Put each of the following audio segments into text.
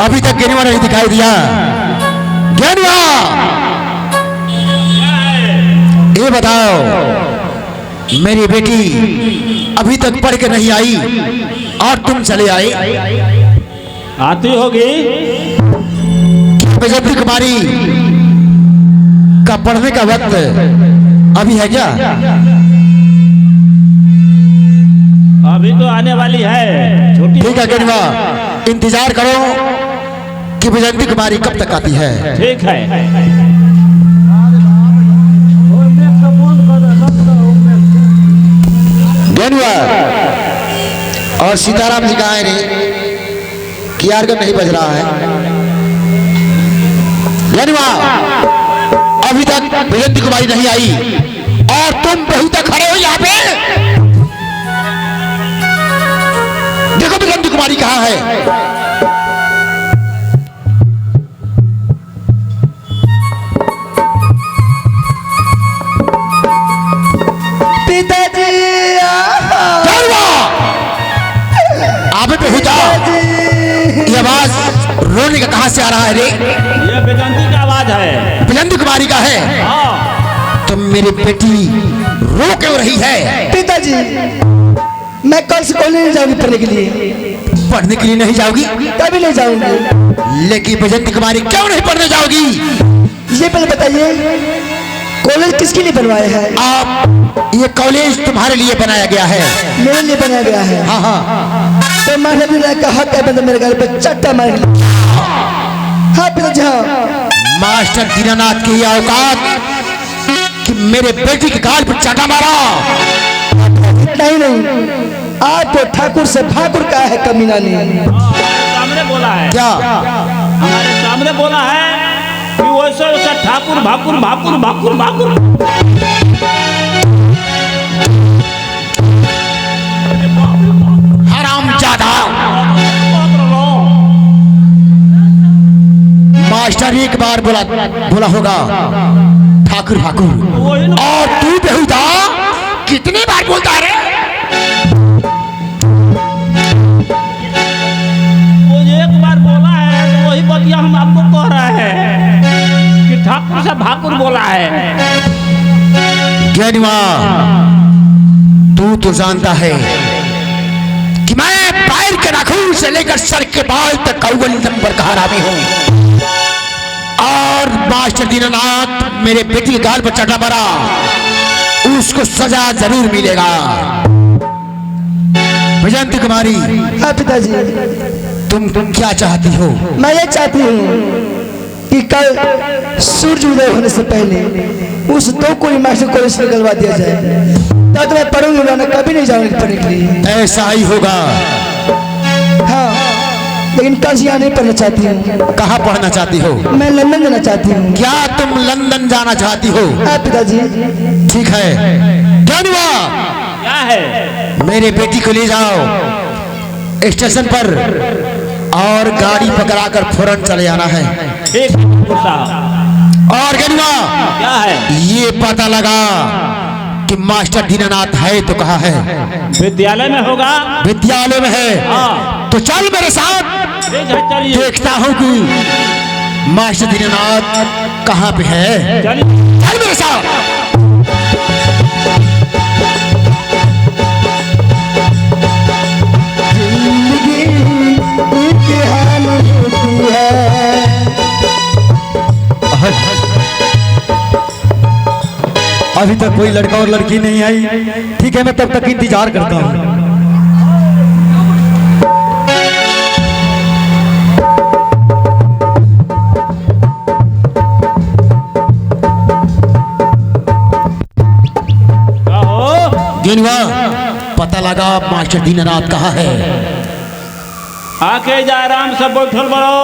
अभी तक गेनुआ नहीं दिखाई दिया। गेनुआ, ये बताओ, मेरी बेटी अभी तक पढ़ के नहीं आई और तुम चले आए। आती होगी। बैजंती कुमारी का पढ़ने का वक्त अभी है क्या? अभी तो आने वाली है, छोटी। ठीक है गेनुआ, इंतजार करो कि बैजंती कुमारी कब तक आती है। ठीक है। गेनुआ और सीताराम जी कहाँ है रे? कि यारगन नहीं बज रहा है। गेनुआ, अभी तक बैजंती कुमारी नहीं आई और तुम बहुत तक खड़े हो यहाँ पे। देखो बैजंती कुमारी कहाँ है। पिताजी, आबे पे हुआ ये आवाज रोने का कहां से आ रहा है रे? ये बैजंती की आवाज है। बैजंती कुमारी का है। हाँ। तो मेरी बेटी रो क्यों रही है? पिताजी, मैं कल से कॉलेज नहीं जाऊंगी पढ़ने के लिए। पढ़ने के लिए नहीं जाओगी? कभी नहीं जाऊंगी। लेकिन बैजंती कुमारी क्यों नहीं पढ़ने जाओगी? ये पहले बताइए, कॉलेज किसके लिए बनवाया है? आप, ये कॉलेज तुम्हारे लिए बनाया गया है। मेरे लिए बनाया गया है। हाँ हाँ, तो मैंने भी का हक है बंदा मेरे घर पे चट्टा मार लिया। हाँ पिताजी, हाँ। मास्टर दीनानाथ की ये औकात कि मेरे बेटी के गाल पर चाटा मारा। नहीं, आप तो ठाकुर से भाकुर का है कमीना ने। सामने बोला है। क्या? हमारे सामने बोला है कि वैसे वैसे ठाकुर भाकुर भाकुर भाकुर भाकुर। हरामजादा। मास्टर एक बार बोला होगा ठाकुर भाकुर, और तू बेहुदा कितनी बार बोलता है रे? वो एक बार बोला है तो वही बतिया हम आपको कह रहे हैं कि ठाकुर से भाकुर बोला है। गेनुआ, तू तो जानता है कि मैं पैर के नाखून से लेकर सर के बाल तक अव्वल नंबर का हरामी हूं। और मास्टर दीनानाथ मेरे बेटी के गाल पर चटा मारा, उसको सजा जरूर मिलेगा। बैजंती कुमारी, हाँ पिताजी। तुम क्या चाहती हो? मैं ये चाहती हूँ कि कल सूर्य उदय होने से पहले उस दो कोई मास्टर कॉलेज से निकलवा दिया जाए। तब तो मैं पढ़ूंगी, मैं कभी नहीं जाऊंगी पढ़ने के लिए। ऐसा ही होगा। हाँ, लेकिन कल यहाँ नहीं पढ़ना चाहती हूँ। कहाँ पढ़ना चाहती हो? मैं लंदन जाना चाहती हूँ। क्या तुम लंदन जाना चाहती हो? हाँ पिताजी। ठीक है गेनुआ, क्या है? मेरे बेटी को ले जाओ स्टेशन पर और गाड़ी पकड़ा कर फौरन चले आना है। ठीक है साहब। और गेनुआ, क्या है? ये पता लगा कि मास्टर दीनानाथ है तो कहाँ है? विद्यालय में होगा। विद्यालय में है। हाँ। तो चल मेरे साथ, ठीक है, चलिए। देखता हूँ कि मास्टर दीनानाथ कहाँ पे है। चलिए। चल मेरे साथ। अभी तक कोई लड़का और लड़की नहीं आई। ठीक है, मैं तब तक इंतजार करता हूँ। गेनुआ, पता लगा मास्टर दीनानाथ कहाँ है? आके जा आराम से बैठल बड़ो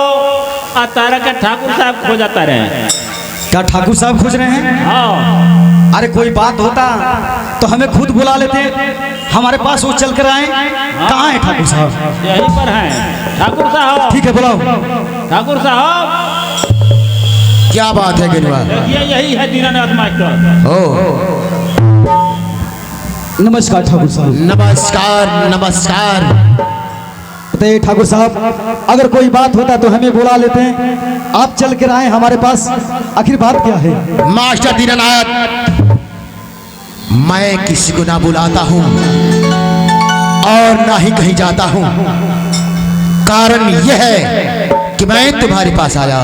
आ तारा के ठाकुर साहब खो जाता रहे। क्या ठाकुर साहब खोज रहे हैं? हाँ। अरे कोई बात होता तो हमें खुद बुला लेते, हमारे पास वो चल कर आए। कहाँ है ठाकुर साहब? यहीं पर हैं ठाकुर साहब। ठीक है, बुलाओ। ठाकुर साहब, क्या बात है गेनुआ? देखिए यही है दीनानाथ मास्टर। ओ, नमस्कार ठाकुर साहब। नमस्कार नमस्कार। बताइए ठाकुर साहब, अगर कोई बात होता तो हमें बुला लेते हैं, आप चल कर आए हमारे पास, आखिर बात क्या है? मास्टर दीनानाथ, मैं किसी को ना बुलाता हूं और ना ही कहीं जाता हूं। कारण यह है कि मैं तुम्हारे पास आया।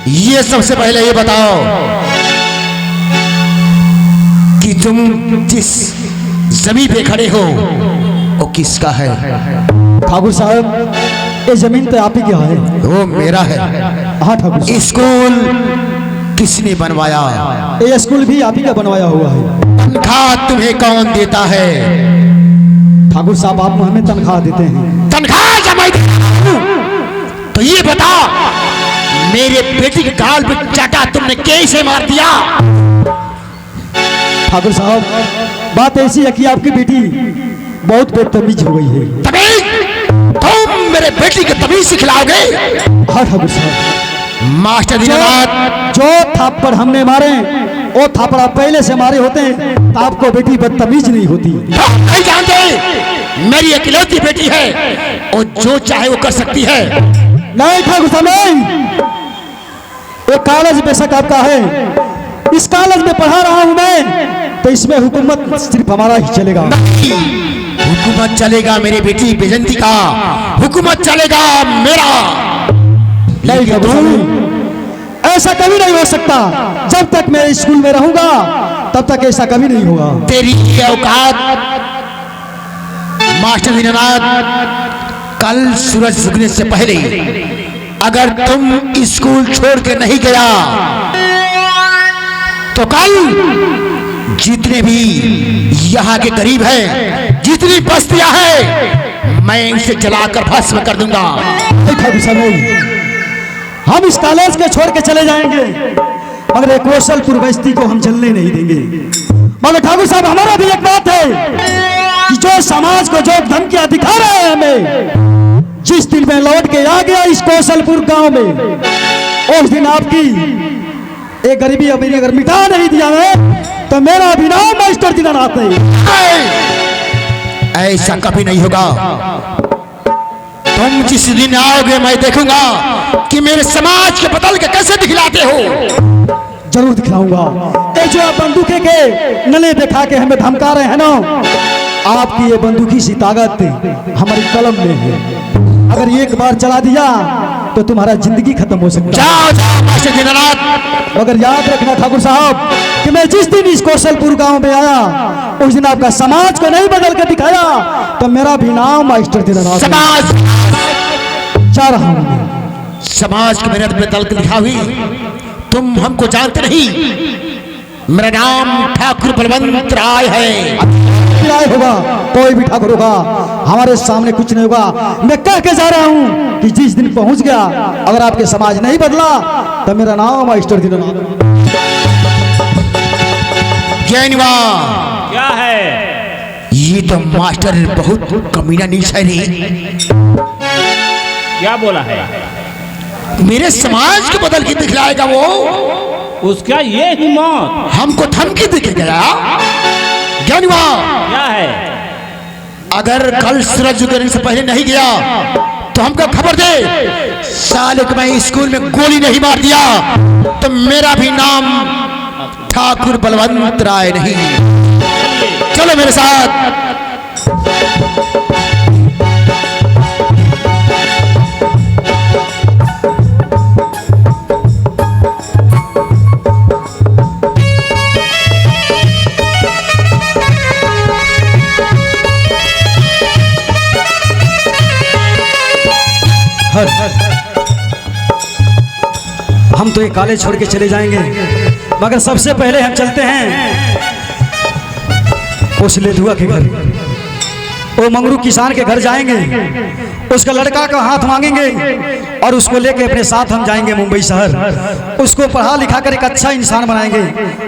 ये सबसे पहले ये बताओ कि तुम जिस जमीन पे खड़े हो वो किसका है? ठाकुर साहब, ये जमीन तो आप ही क्या है? वो मेरा है। हाँ ठाकुर साहब। स्कूल किसने बनवाया? ये स्कूल भी आप ही का बनवाया हुआ है। तनख्वाह तुम्हें कौन देता है? ठाकुर साहब, आप हमें तनख्वाह देते हैं। तनख्वाह जमा तो ये बता, मेरे बेटी के गाल पे चाटा तुमने कैसे मार दिया? ठाकुर साहब, बात ऐसी है कि आपकी बेटी बहुत बदतमीज हो गई है। तमीज? तुम मेरे बेटी को तमीज सिखलाओगे? हाँ ठाकुर साहब। मास्टर दीनानाथ, जो थापड़ हमने मारे वो थापड़ा पहले से मारे होते हैं तो आपको बेटी बदतमीज नहीं होती। नहीं जानते, मेरी इकलौती बेटी है, वो जो चाहे वो कर सकती है। नहीं ठाकुर साहब, नहीं। ये कॉलेज बेशक आपका है, इस कॉलेज में पढ़ा रहा हूं मैं, तो इसमें हुकूमत सिर्फ हमारा ही चलेगा। हुकूमत चलेगा मेरी बेटी बेजंती का, हुकूमत चलेगा मेरा। नहीं ठाकुर साहब, ऐसा कभी नहीं हो सकता। जब तक मैं स्कूल में रहूंगा तब तक ऐसा कभी नहीं होगा। तेरी ये औकात मास्टर दीनानाथ, कल सूरज उगने से पहले अगर तुम स्कूल छोड़ के नहीं गया तो कल जितने भी यहाँ के गरीब हैं, जितनी बस्तियां हैं, मैं इसे जलाकर भस्म कर दूंगा। ठाकुर साहब, नहीं, हम इस कॉलेज के छोड़ के चले जाएंगे, मगर एक कौशलपुर बस्ती को हम चलने नहीं देंगे। मगर ठाकुर साहब, हमारा भी एक बात है कि जो समाज को जो धमकियां दिखा रहे हैं हमें, जिस दिन मैं लौट के आ गया इस कौशलपुर गांव में, उस दिन आपकी एक गरीबी अमीरी अगर मिटा नहीं दिया मैं, तो मेरा भी नाम मास्टर दीनानाथ नहीं। ऐसा कभी नहीं होगा। तुम जिस दिन आओगे मैं देखूंगा कि मेरे समाज के बदल के कैसे दिखलाते हो। जरूर दिखलाऊंगा। ये जो आप बंदूके के नले दिखा के हमें धमका रहे हैं ना, आपकी ये बंदूकी सी ताकत हमारी कलम में है। अगर एक बार चला दिया तो तुम्हारा जिंदगी खत्म हो सकता है। जाओ जाओ मास्टर दीनानाथ। मगर याद रखना ठाकुर साहब कि मैं जिस दिन इस कौशलपुर गांव में आया, उस दिन आपका समाज को नहीं बदल के दिखाया तो मेरा भी नाम मास्टर दीनानाथ। समाज जा रहा हूं। समाज को मेरे बदल के दिखा हुई। तुम हमको जानते नहीं। मेरा नाम ठाकुर बलवंत राय है। राय होगा, कोई भी ठाकुर होगा, हमारे सामने कुछ नहीं होगा। मैं कह के जा रहा हूं कि जिस दिन पहुंच गया, अगर आपके समाज नहीं बदला तो मेरा नाम मास्टर दीनानाथ। ज्ञानवा, क्या है? ये तो मास्टर बहुत कमीना नीच है रे। क्या बोला है? मेरे समाज को बदल के दिखलाएगा वो। उसका ये हिम्मत? हमको धमकी देके गया। ज्ञानवा, क्या है? अगर कल सूरज उगने से पहले नहीं गया तो हमको खबर दे। साले को मैं स्कूल में गोली नहीं मार दिया तो मेरा भी नाम ठाकुर बलवंत राय नहीं। चलो मेरे साथ। हम तो ये कॉलेज छोड़ के चले जाएंगे, मगर सबसे पहले हम चलते हैं उस लेधुआ के घर। वो मंगरू किसान के घर जाएंगे, उसका लड़का का हाथ मांगेंगे और उसको लेके अपने साथ हम जाएंगे मुंबई शहर। उसको पढ़ा लिखा कर एक अच्छा इंसान बनाएंगे।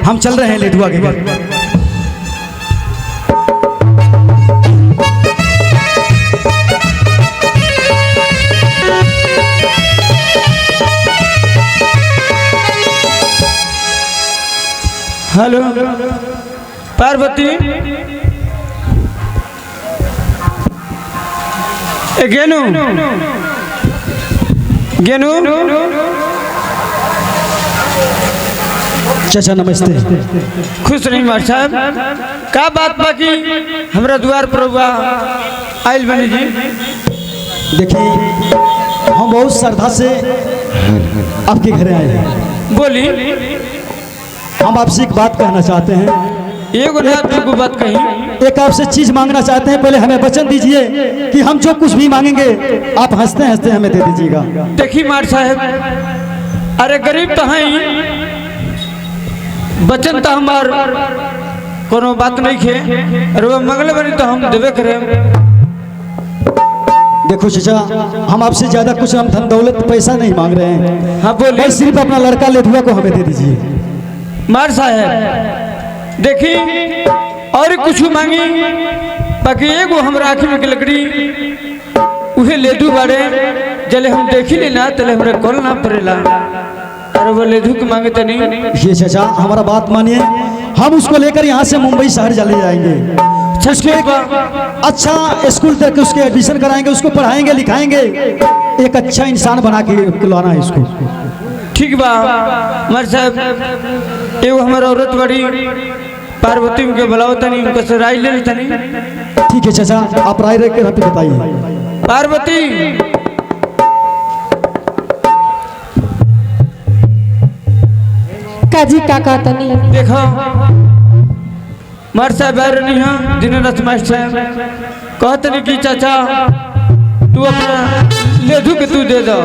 हम चल रहे हैं लेधुआ के घर। हेलो पार्वती, गेनू गेनू चाचा नमस्ते। खुश रही मार साहब। का बात बाकी हमरा द्वार पर हुआ आइल बनी जी। देखिए हम बहुत श्रद्धा से आपके घर आए हैं। बोली। हम आपसे एक बात कहना चाहते हैं। एगो ना दूगो बात कही। एक आपसे चीज मांगना चाहते हैं। पहले हमें वचन दीजिए कि हम जो कुछ भी मांगेंगे आप हंसते हंसते हमें दे दीजिएगा। देखी मार साहब, अरे गरीब तो हैं, बचन तो हमार कोनो बात नहीं खे। अरे वो मंगल बनी तो हम देवे करे। देखो चाचा, हम आपसे ज्यादा कुछ हम धन दौलत पैसा नहीं मांग रहे हैं। हाँ बोलिए। बस सिर्फ अपना लड़का लेधुआ को हमें दे दीजिए। मार साहब देखी और कुछ मांगी, बाकी एगो हमरा आँखी में के लकड़ी उहे लेदू बाड़े जले हम देखी लेना तले हमरा कॉल ना पड़ेला। अरे वो लेदू के मांगे तो नहीं। ये चाचा हमारा बात मानिए, हम उसको लेकर यहाँ से मुंबई शहर चले जाएंगे। उसके एक अच्छा स्कूल तक उसके एडमिशन कराएंगे, उसको पढ़ाएंगे लिखाएंगे, एक अच्छा इंसान बना के लाना है इसको। ठीक बा मार साहब। एगो हमारा औरत बड़ी पार्वती के बुलाओ तनी, उनका से राय ले तनी। ठीक है चाचा, आप राय रख के बताइए। पार्वती काजी काका तनी देखो मार साहब आए नहीं है दिन रात मास्टर कहते नहीं कि चाचा तू अपना लेधु के तू दे दो।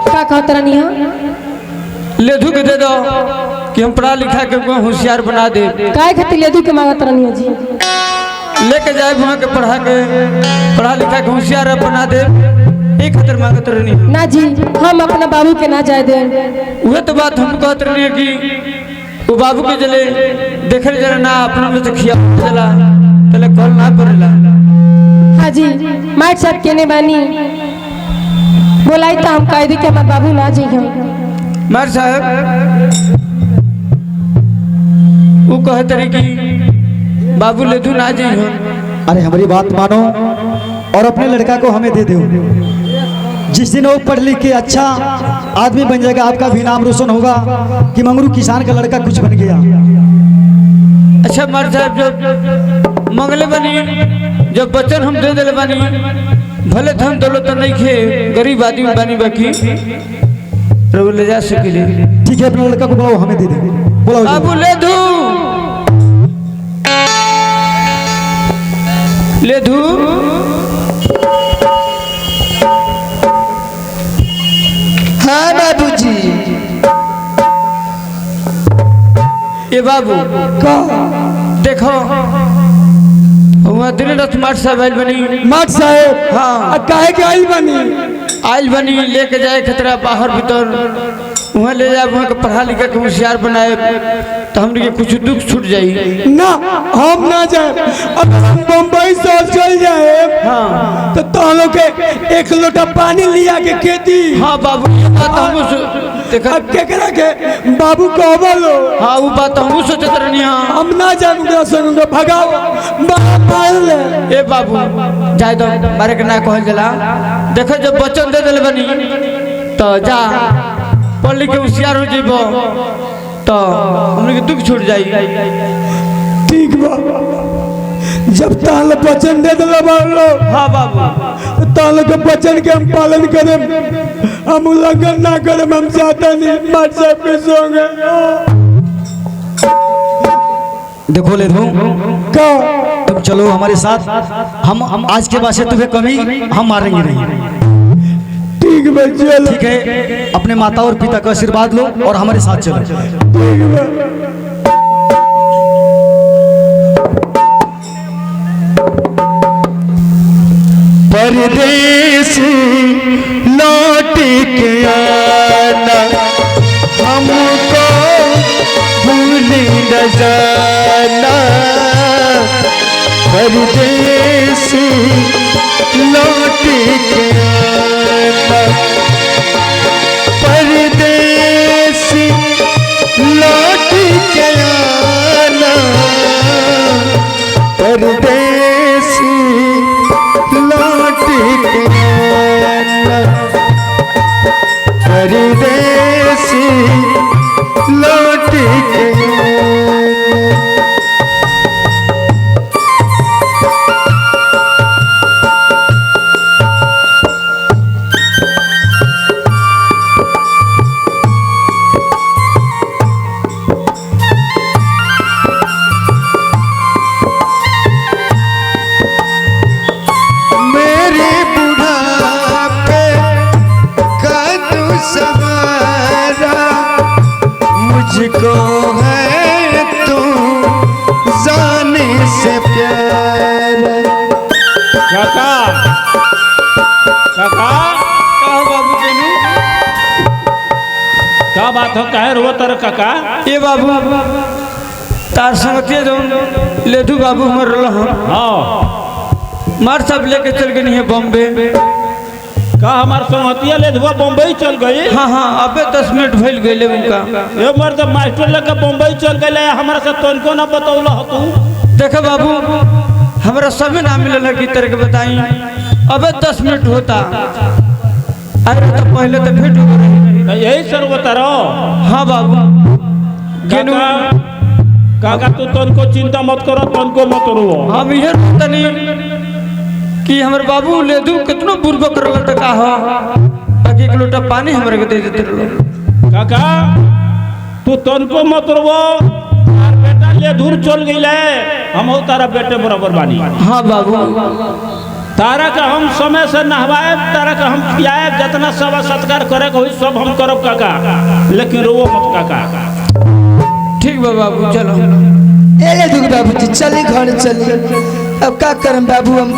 का कहत रहनी हो? लेधु के दे दो कि हम पढ़ा लिखा के होशियार बना दे। काय खातिर लेदू के मांगत रहनी हो जी? लेके जाए वहाँ के पढ़ा लिखा के होशियार बना दे, एक खतर मांगत रहनी है। ना जी, हम अपना बाबू के ना जाए दे। वह तो बात हम कहते रहनी है कि वो बाबू के जले देखे जरा ना अपना में से खिया जला तले कॉल ना पड़ेला। हाँ जी, माइट साहब केने बानी बोलाई तो हम कायदे के हमार बाबू ना जी हम। मार साहब वो कहते रही कि बाबू ले तू ना जी हम। अरे हमारी बात मानो और अपने लड़का को हमें दे दो। जिस दिन वो पढ़ लिख के अच्छा आदमी बन जाएगा, आपका भी नाम रोशन होगा कि मंगरू किसान का लड़का कुछ बन गया। अच्छा मार साहब जब मंगले बनी, जब बच्चन हम दे दिले बनी, भले धन दौलत तो नहीं खे, गरीब आदमी बनी बाकी रब ले जा सकेले। ठीक है, अपने लड़का को बुलाओ, हमें दे दे। बुलाओ बाबू ले धू ले धू। हाँ बाबूजी। ये बाबू का देखो वहाँ दिन रात मार साहब आइल बनी। माट साहेब हाँ काहे के आइल बनी? आइल बनी लेके जाए खतरा बाहर भीतर, वहाँ ले जाए, वहाँ के पढ़ा लिखा के होशियार बनाए तो हमने कुछ दुख छूट जाई। ना हम ना जाए, अब हम मुंबई से चल जाए हाँ तो तालों के एक लोटा पानी लिया के खेती। हाँ बाबू ये बात हम देखा। अब केकरा के बाबू को बोलो। हाँ वो बात हम सोचत रहनी। हाँ हम ना जाऊंगा सुनूंगा, भगाओ मार ले। ए बाबू जाए दो मारे के ना कहल जला। देखो जब बच्चन दे दिल बनी तो जा पढ़ लिख के होशियार हो जाइबो तो हमने के दुख छूट जाई। ठीक बा, जब ताल वचन दे दिला बालो। हाँ बाबू ताल के वचन के हम पालन करें, हम उल्लंघन ना करें। हम चाहता नहीं माट साहब के संगे। देखो ले दो का तुम चलो हमारे साथ, हम आज के बाद से तुम्हें कभी हम मारेंगे नहीं। ठीक बा चलो। ठीक है, अपने माता और पिता का आशीर्वाद लो और हमारे साथ चलो। ठीक बा। परदेस लौट के आना, हमको भूल न जाना। परदेस लौट के आना, परदेस लौट के आना, परदेस लौट के काका कहो बाबू केनू क्या बात हो, कहे रो तर काका? ये बाबू तार संगतिया जो लेधु बाबू हमर रह हाँ मार सब लेके चल गई है बॉम्बे। का हमार संगतिया ले धुआ बम्बई चल गई? हाँ हाँ अबे 10 मिनट भइल गइले उनका। ये मर तो मास्टर लेके बम्बई चल गए, हमारा से तनको ना बतौल हो तू। देखो बाबू हमारा समय ना मिलल है कि तरह के बताई। अबे 10 मिनट होता अरे तो पहले तो भेंट हो रही। यही सर बता रहो। हाँ बाबू गेनू काका तू तनको चिंता मत करो, तनको मत रो। हम ये तनी कि हमारे बाबू लेदू कितनो बुर्बो करल त का हो ताकि एक लोटा पानी हमरे के दे देते रहो। काका तू तनको मत रो, तार बेटा ले दूर चल गईले, हम हो तारा बेटे बराबर बानी। हाँ बाबू तारा का हम समय से नहवाए, तारा का हम खियाए, जितना सेवा सत्कार करे के होई सब हम करब काका, लेकिन रो मत काका। ठीक बा बाबू चलो। ए दुख बाबू जी चली घर चली, अब का करम बाबू हम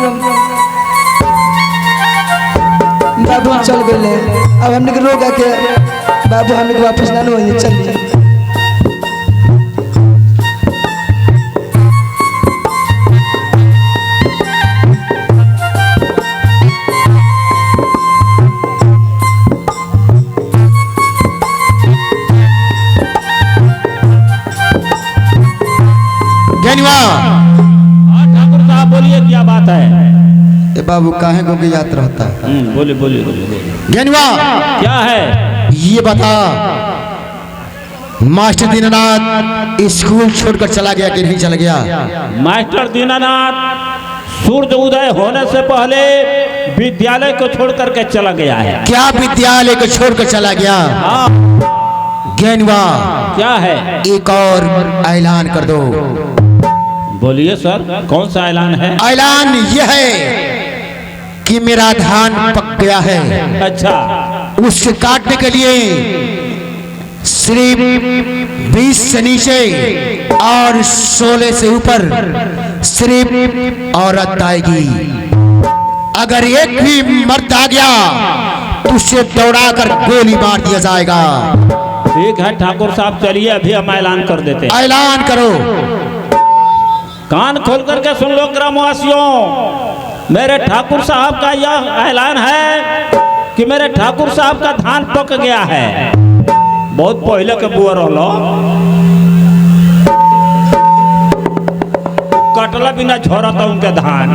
बाबू हम चल गए, अब हमने के रोग आके बाबू हमने के वापस ना होइए चली। ठाकुर साहब बोलिए क्या बात है? ए बाबू काहे को की याद रहता है? बोलिए बोलिए बोलिए। ज्ञानवा क्या है ये बता, मास्टर दीनानाथ स्कूल छोड़कर चला गया कि नहीं चला गया? मास्टर दीनानाथ सूर्य उदय होने से पहले विद्यालय को छोड़ करके चला गया है। क्या विद्यालय को छोड़कर चला गया? हाँ ज्ञानवा क्या है? एक और ऐलान कर दो। बोलिए सर, कौन सा ऐलान है? ऐलान यह है कि मेरा धान पक गया है, अच्छा उससे काटने के लिए सिर्फ 20 से नीचे और 16 से ऊपर सिर्फ औरत आएगी। अगर एक भी मर्द आ गया तो उसे दौड़ाकर गोली मार दिया जाएगा। ठीक है ठाकुर साहब, चलिए अभी हम ऐलान कर देते हैं। ऐलान करो। कान खोल करके सुन लो ग्रामवासियों, मेरे ठाकुर साहब का यह ऐलान है कि मेरे ठाकुर साहब का धान पक गया है। बहुत पहले के बुआ रहो, कटला बिना झोरता उनके धान।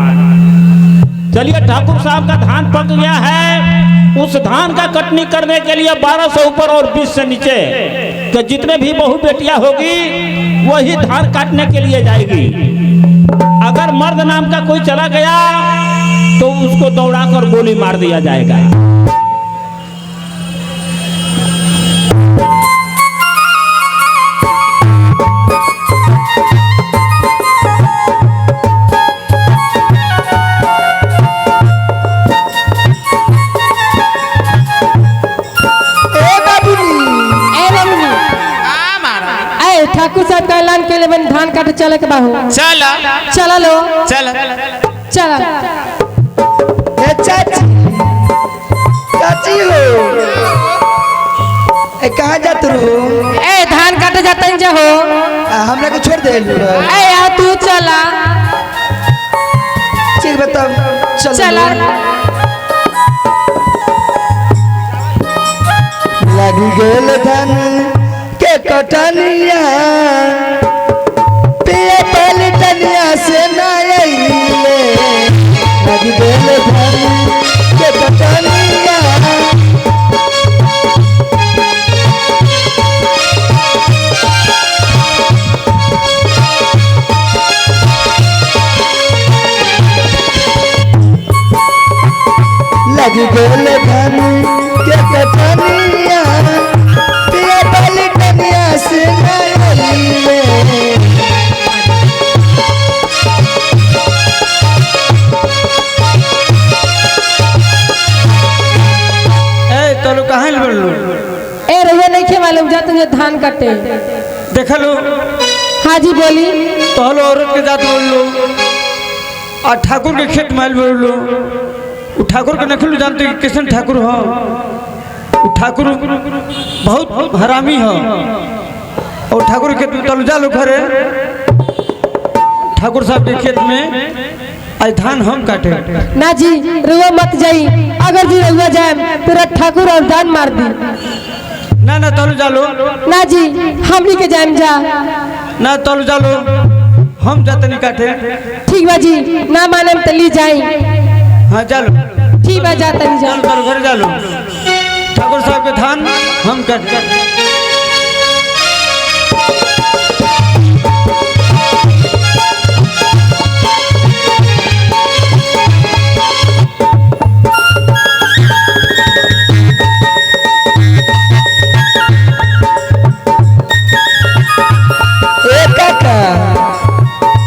चलिए ठाकुर साहब का धान पक गया है, उस धान का कटनी करने के लिए 12 से ऊपर और 20 से नीचे कि जितने भी बहू बेटियां होगी वही धान काटने के लिए जाएगी। अगर मर्द नाम का कोई चला गया तो उसको दौड़ाकर गोली मार दिया जाएगा। ठाकुर साहब का ऐलान के लिए मैंने धान काटे चले के बाहू। चला चला लो चला चला। ए चाची चाची हो, ए कहाँ जात हो? ए धान काटे जाता ही जा हो। हमरा को छोड़ दे। ए आ तू चला ठीक बताओ चला। लगी गेल धन के कटनिया, पिया पलटनिया से नईले। लगी गेल धन के कटनिया, लगी गेल धन के कटनिया, पिया पलटनिया से नईले। ए तलो कहाँ ले लो? ए रहुआ नहीं खे मालूम जा तुझे धान काटे। देख लो हाँ जी बोली। तो हलो औरत के जात बोल लो और ठाकुर के खेत माल बोल लो, वो ठाकुर के नखुल जानते कि किशन ठाकुर हो। वो ठाकुर बहुत हरामी हो। और ठाकुर के तलुजा लोग घरे ठाकुर साहब के खेत में आज धान हम काटे। ना जी रुआ मत जाई, अगर जी रुआ जाए तेरा ठाकुर और दान मार दी। ना ना तलुजा लो। ना जी हमनी के जाम जा। ना तलुजा लो, हम जाते नहीं काटे। ठीक बा जी, ना माने तो ली जाई। हाँ चलो ठीक बा, जाता नहीं जा। चलो घर जा लो। ठाकुर साहब के धान हम काटे।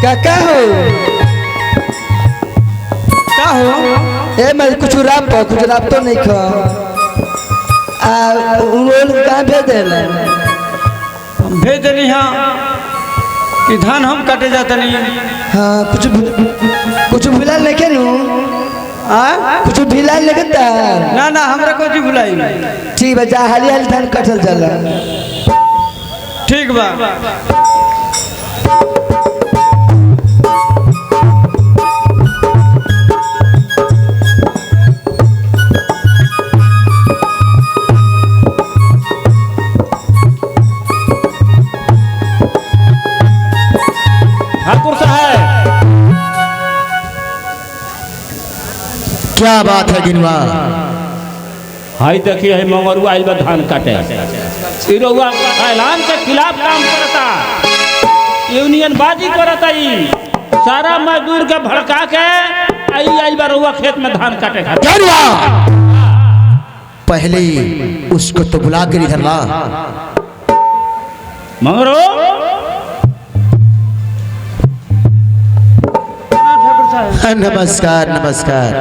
काका हो का हो? ए मैं कुछ राब तो नहीं खा कहाँ भेज देना? हम भेज देनी हाँ कि धान हम काटे जाते नहीं। हाँ कुछ भुला लेके नू कुछ भिला लेके ना ना हमरा को भुलाई। ठीक बा, जा हाली हाली धान कटल जाला। ठीक बा। ठाकुर साहब क्या बात है गिनवा? हाई देखिए है मंगरुआ आइल बा धान काटे। सिरौआ ऐलान के खिलाफ काम करता, यूनियन बाजी करता। ई सारा मजदूर के भड़का के आई आइल बा रउआ खेत में धान काटे खातिर। गिनवा पहले उसको तो बुला कर इधर ला। मंगरो नमस्कार नमस्कार।